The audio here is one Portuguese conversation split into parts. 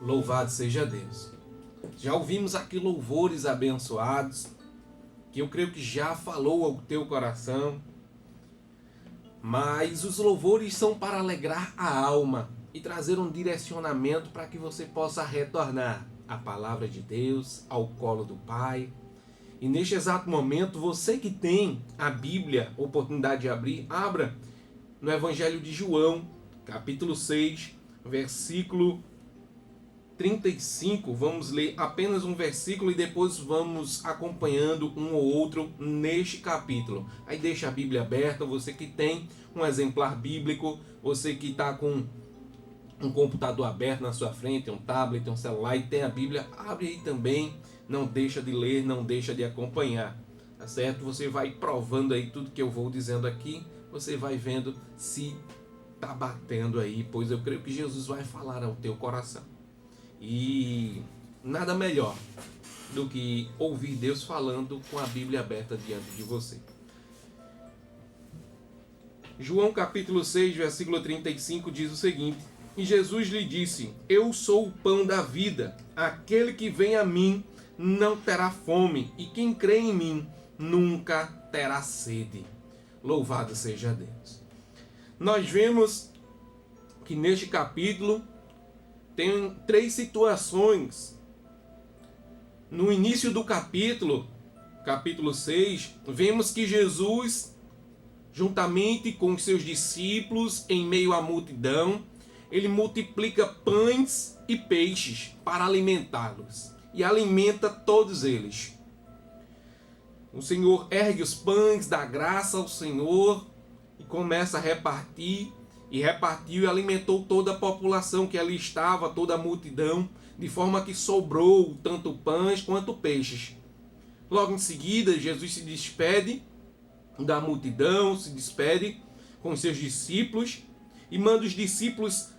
Louvado seja Deus. Já ouvimos aqui louvores abençoados, que eu creio que já falou ao teu coração, mas os louvores são para alegrar a alma e trazer um direcionamento para que você possa retornar à palavra de Deus, ao colo do Pai. E neste exato momento, você que tem a Bíblia, oportunidade de abrir, abra no Evangelho de João, capítulo 6, versículo 35, vamos ler apenas um versículo e depois vamos acompanhando um ou outro neste capítulo. Aí deixa a Bíblia aberta, você que tem um exemplar bíblico, você que está com um computador aberto na sua frente, um tablet, um celular e tem a Bíblia, abre aí também, não deixa de ler, não deixa de acompanhar, tá certo? Você vai provando aí tudo que eu vou dizendo aqui, você vai vendo se está batendo aí, pois eu creio que Jesus vai falar ao teu coração. E nada melhor do que ouvir Deus falando com a Bíblia aberta diante de você. João capítulo 6, versículo 35 diz o seguinte: E Jesus lhe disse: Eu sou o pão da vida. Aquele que vem a mim não terá fome, e quem crê em mim nunca terá sede. Louvado seja Deus. Nós vemos que neste capítulo tem três situações. No início do capítulo 6, vemos que Jesus, juntamente com os seus discípulos, em meio à multidão, ele multiplica pães e peixes para alimentá-los. E alimenta todos eles. O Senhor ergue os pães, dá graça ao Senhor e começa a repartir. E repartiu e alimentou toda a população que ali estava, toda a multidão, de forma que sobrou tanto pães quanto peixes. Logo em seguida, Jesus se despede da multidão, se despede com seus discípulos e manda os discípulos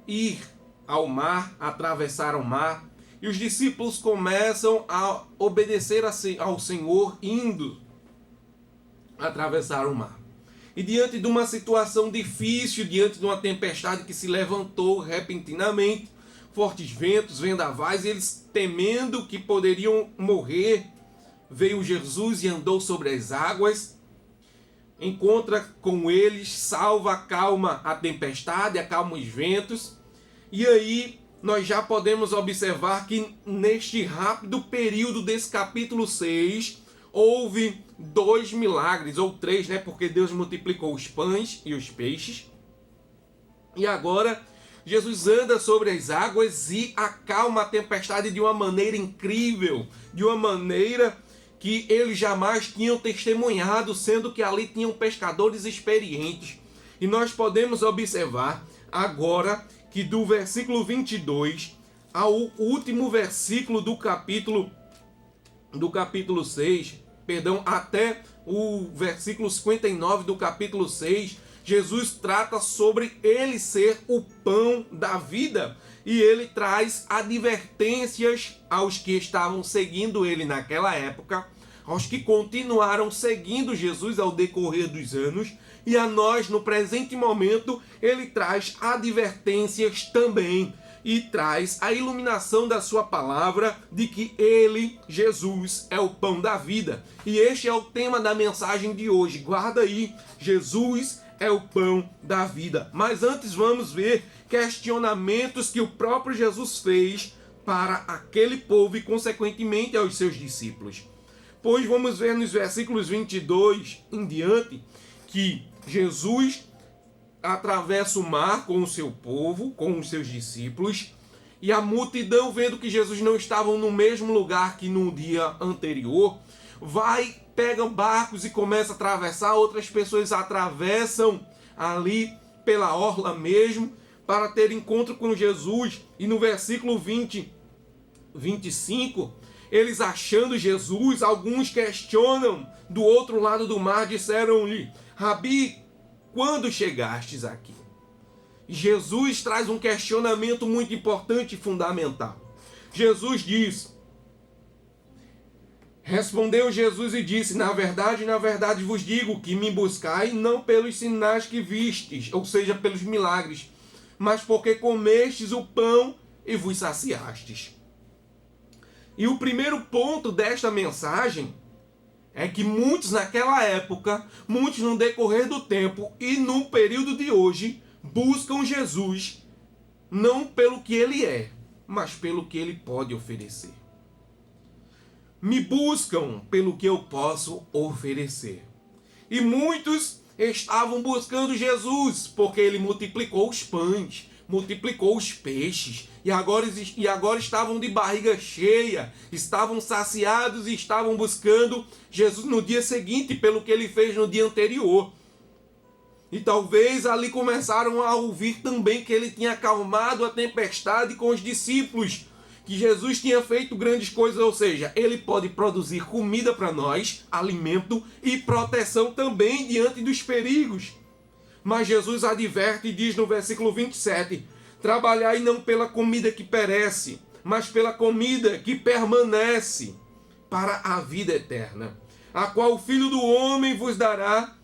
ir ao mar, atravessar o mar. E os discípulos começam a obedecer ao Senhor, indo atravessar o mar. E diante de uma situação difícil, diante de uma tempestade que se levantou repentinamente, fortes ventos, vendavais, eles temendo que poderiam morrer, veio Jesus e andou sobre as águas, encontra com eles, salva, acalma a tempestade, acalma os ventos. E aí nós já podemos observar que neste rápido período desse capítulo 6, houve 2 milagres, ou 3, né? Porque Deus multiplicou os pães e os peixes. E agora Jesus anda sobre as águas e acalma a tempestade de uma maneira incrível, de uma maneira que eles jamais tinham testemunhado, sendo que ali tinham pescadores experientes. E nós podemos observar agora que do versículo 22 ao último versículo do capítulo 6, até o versículo 59 do capítulo 6, Jesus trata sobre ele ser o pão da vida. E ele traz advertências aos que estavam seguindo ele naquela época, aos que continuaram seguindo Jesus ao decorrer dos anos, e a nós no presente momento ele traz advertências também. E traz a iluminação da sua palavra de que ele, Jesus, é o pão da vida. E este é o tema da mensagem de hoje. Guarda aí, Jesus é o pão da vida. Mas antes vamos ver questionamentos que o próprio Jesus fez para aquele povo e consequentemente aos seus discípulos. Pois vamos ver nos versículos 22 em diante que Jesus atravessa o mar com o seu povo, com os seus discípulos, e a multidão, vendo que Jesus não estava no mesmo lugar que no dia anterior, pegam barcos e começa a atravessar. Outras pessoas atravessam ali pela orla mesmo para ter encontro com Jesus. E no versículo 25, eles achando Jesus, alguns questionam do outro lado do mar, disseram-lhe: Rabi, quando chegastes aqui? Jesus traz um questionamento muito importante e fundamental. Jesus diz: Respondeu Jesus e disse: na verdade vos digo que me buscai não pelos sinais que vistes, ou seja, pelos milagres, mas porque comestes o pão e vos saciastes. E o primeiro ponto desta mensagem é que muitos naquela época, muitos no decorrer do tempo e no período de hoje, buscam Jesus não pelo que ele é, mas pelo que ele pode oferecer. Me buscam pelo que eu posso oferecer. E muitos estavam buscando Jesus porque ele multiplicou os pães, multiplicou os peixes, e agora estavam de barriga cheia, estavam saciados e estavam buscando Jesus no dia seguinte pelo que ele fez no dia anterior. E talvez ali começaram a ouvir também que ele tinha acalmado a tempestade com os discípulos, que Jesus tinha feito grandes coisas, ou seja, ele pode produzir comida para nós, alimento e proteção também diante dos perigos. Mas Jesus adverte e diz no versículo 27, trabalhai não pela comida que perece, mas pela comida que permanece para a vida eterna, a qual o Filho do Homem vos dará,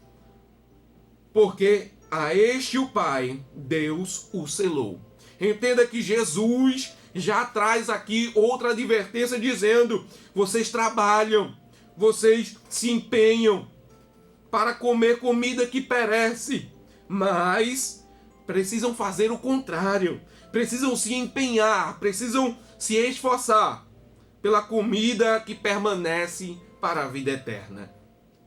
porque a este o Pai, Deus, o selou. Entenda que Jesus já traz aqui outra advertência dizendo, vocês trabalham, vocês se empenham para comer comida que perece, mas precisam fazer o contrário, precisam se empenhar, precisam se esforçar pela comida que permanece para a vida eterna.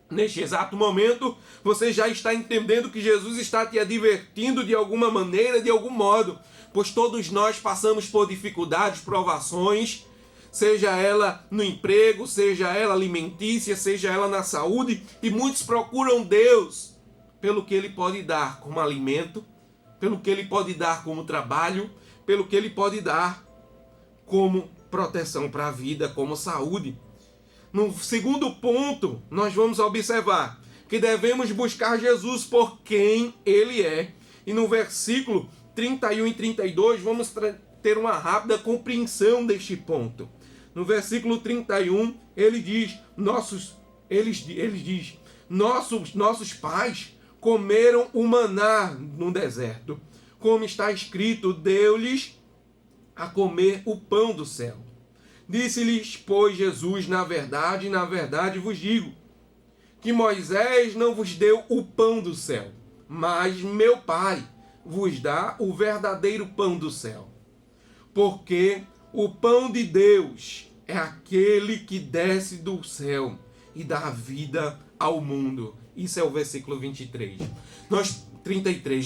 Neste exato momento, você já está entendendo que Jesus está te advertindo de alguma maneira, de algum modo, pois todos nós passamos por dificuldades, provações, seja ela no emprego, seja ela alimentícia, seja ela na saúde, e muitos procuram Deus pelo que ele pode dar como alimento, pelo que ele pode dar como trabalho, pelo que ele pode dar como proteção para a vida, como saúde. No segundo ponto, nós vamos observar que devemos buscar Jesus por quem ele é. E no versículo 31 e 32, vamos ter uma rápida compreensão deste ponto. No versículo 31, ele diz, nossos pais comeram o maná no deserto. Como está escrito, deu-lhes a comer o pão do céu. Disse-lhes, pois, Jesus, na verdade vos digo, que Moisés não vos deu o pão do céu, mas meu Pai vos dá o verdadeiro pão do céu. Porque o pão de Deus é aquele que desce do céu e dá vida ao mundo. Isso é o versículo 33.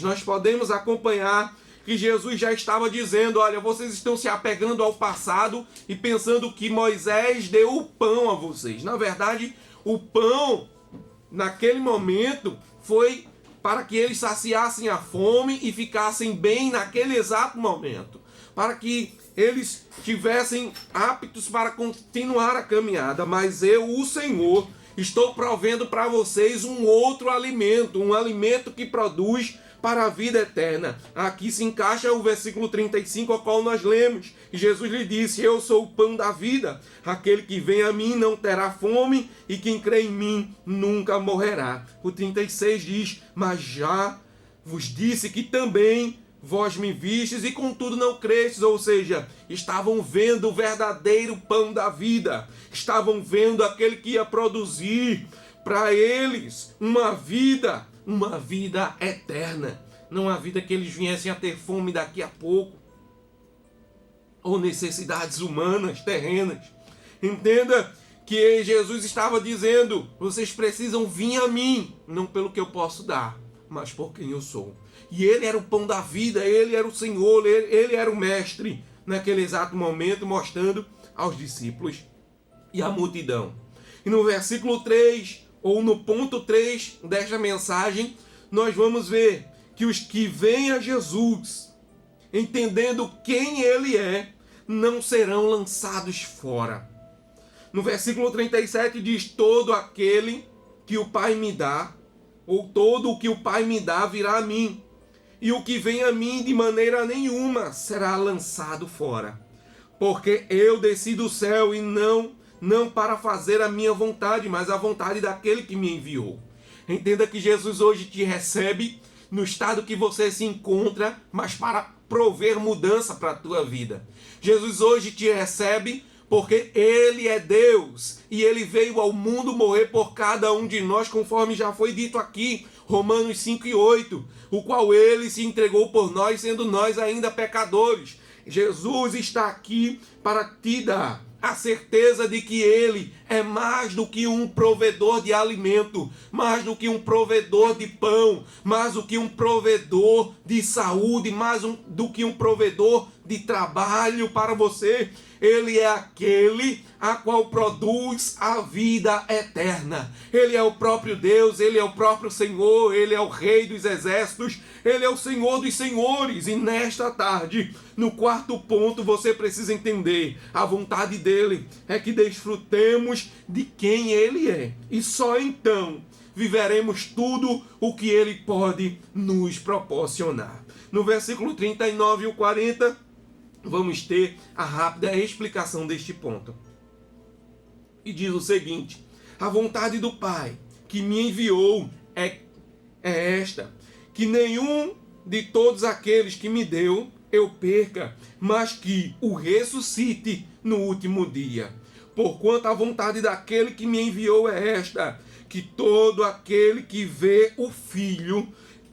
Nós podemos acompanhar que Jesus já estava dizendo, olha, vocês estão se apegando ao passado e pensando que Moisés deu o pão a vocês. Na verdade, o pão, naquele momento, foi para que eles saciassem a fome e ficassem bem naquele exato momento. Para que eles estivessem aptos para continuar a caminhada. Mas eu, o Senhor, estou provendo para vocês um outro alimento, um alimento que produz para a vida eterna. Aqui se encaixa o versículo 35, ao qual nós lemos. E Jesus lhe disse, eu sou o pão da vida. Aquele que vem a mim não terá fome, e quem crê em mim nunca morrerá. O 36 diz, mas já vos disse que também vós me vistes e contudo não crestes, ou seja, estavam vendo o verdadeiro pão da vida, estavam vendo aquele que ia produzir para eles uma vida eterna, não a vida que eles viessem a ter fome daqui a pouco, ou necessidades humanas, terrenas. Entenda que Jesus estava dizendo, vocês precisam vir a mim, não pelo que eu posso dar, mas por quem eu sou. E ele era o pão da vida, ele era o Senhor, ele era o mestre, naquele exato momento, mostrando aos discípulos e à multidão. E no versículo 3, ou no ponto 3 desta mensagem, nós vamos ver que os que vêm a Jesus, entendendo quem ele é, não serão lançados fora. No versículo 37 diz, todo aquele que o Pai me dá, ou todo o que o Pai me dá virá a mim, e o que vem a mim de maneira nenhuma será lançado fora. Porque eu desci do céu e não para fazer a minha vontade, mas a vontade daquele que me enviou. Entenda que Jesus hoje te recebe no estado que você se encontra, mas para prover mudança para a tua vida. Jesus hoje te recebe porque Ele é Deus e Ele veio ao mundo morrer por cada um de nós, conforme já foi dito aqui, Romanos 5:8, o qual Ele se entregou por nós, sendo nós ainda pecadores. Jesus está aqui para te dar a certeza de que Ele é mais do que um provedor de alimento, mais do que um provedor de pão, mais do que um provedor de saúde, do que um provedor de trabalho para você. Ele é aquele a qual produz a vida eterna. Ele é o próprio Deus, Ele é o próprio Senhor, Ele é o Rei dos exércitos, Ele é o Senhor dos senhores. E nesta tarde, no quarto ponto, você precisa entender: a vontade dEle é que desfrutemos de quem Ele é. E só então viveremos tudo o que Ele pode nos proporcionar. No versículo 39 e o 40, vamos ter a rápida explicação deste ponto. E diz o seguinte: a vontade do Pai que me enviou é esta, que nenhum de todos aqueles que me deu eu perca, mas que o ressuscite no último dia. Porquanto a vontade daquele que me enviou é esta, que todo aquele que vê o Filho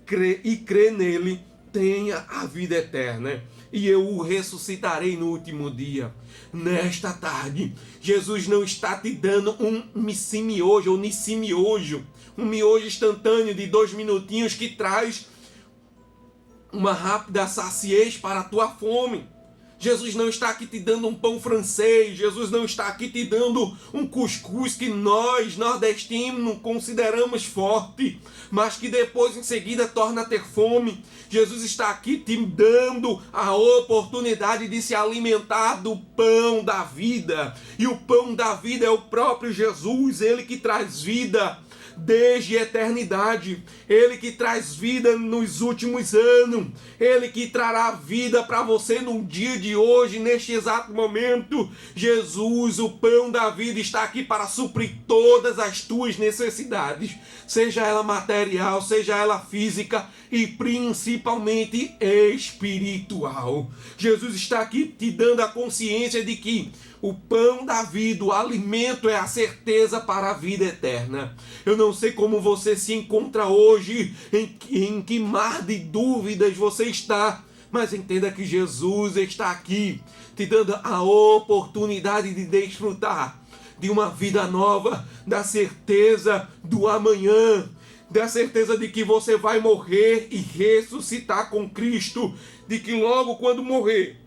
crê nele tenha a vida eterna, e eu o ressuscitarei no último dia. Nesta tarde, Jesus não está te dando um missimiojo ou nissimiojo, um miojo instantâneo de 2 minutinhos que traz uma rápida saciez para a tua fome. Jesus não está aqui te dando um pão francês, Jesus não está aqui te dando um cuscuz que nós, nordestinos, consideramos forte, mas que depois, em seguida, torna a ter fome. Jesus está aqui te dando a oportunidade de se alimentar do pão da vida. E o pão da vida é o próprio Jesus, Ele que traz vida desde a eternidade, Ele que traz vida nos últimos anos, Ele que trará vida para você no dia de hoje, neste exato momento. Jesus, o pão da vida, está aqui para suprir todas as tuas necessidades, seja ela material, seja ela física e principalmente espiritual. Jesus está aqui te dando a consciência de que o pão da vida, o alimento, é a certeza para a vida eterna. Eu não sei como você se encontra hoje, em que mar de dúvidas você está, mas entenda que Jesus está aqui, te dando a oportunidade de desfrutar de uma vida nova, da certeza do amanhã, da certeza de que você vai morrer e ressuscitar com Cristo, de que logo quando morrer,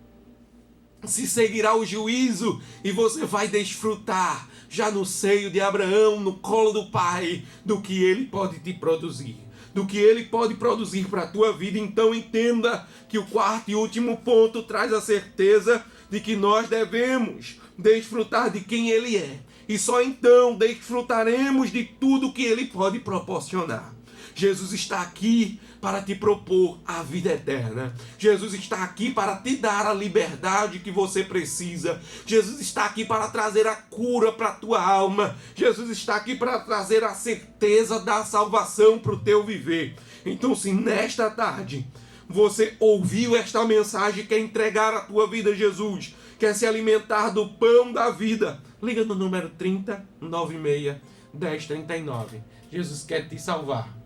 se seguirá o juízo e você vai desfrutar já no seio de Abraão, no colo do Pai, do que Ele pode te produzir, do que Ele pode produzir para a tua vida. Então entenda que o quarto e último ponto traz a certeza de que nós devemos desfrutar de quem Ele é, e só então desfrutaremos de tudo que Ele pode proporcionar. Jesus está aqui para te propor a vida eterna. Jesus está aqui para te dar a liberdade que você precisa. Jesus está aqui para trazer a cura para a tua alma. Jesus está aqui para trazer a certeza da salvação para o teu viver. Então, se nesta tarde você ouviu esta mensagem, quer entregar a tua vida a Jesus, quer se alimentar do pão da vida, liga no número 30 96 10 39. Jesus quer te salvar.